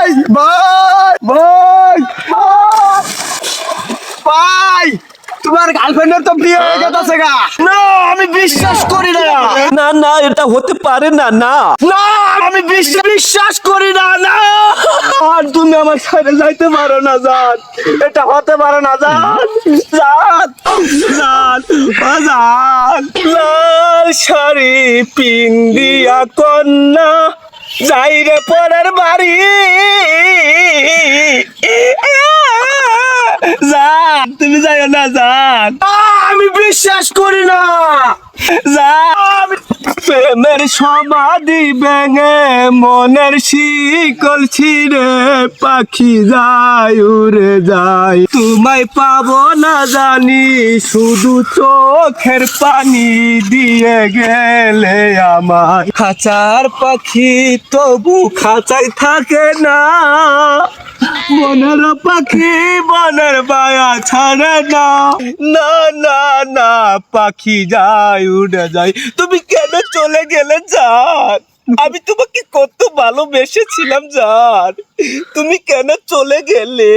ভাই ভাই ভাই তোমার গার্লফ্রেন্ডের তো বিয়ে হয়ে গেছে গা। না আমি বিশ্বাস করি না। না না এটা হতে পারে না। না না আমি বিশ্বাস করি না। না আর তুমি আমার সাথে যাইতে পারো না জান, এটা হতে পারে না জান। জান জান ও জান, লাল শাড়ি পিন্দিয়া কন্যা যাই রে পরের বাড়ি। জান তুমি যাইও না জান, আমি বিশ্বাস করি না। জান প্রেমের সমাধি ভেঙে মনের শিকল ছিঁড়ে পাখি যায় উড়ে যায়, তোমায় পাবো না জানি শুধু চোখের পানি দিয়ে গেলে আমার। খাঁচার পাখি তবু খাঁচায় থাকে না, মনের পাখি মনের মায়া ছাড়ে না। না না না পাখি যায় উড়ে যায়, তুমি কেন চলে গেলে জান? আমি তোমাকে কত ভালোবেসেছিলাম জান, তুমি কেন চলে গেলে?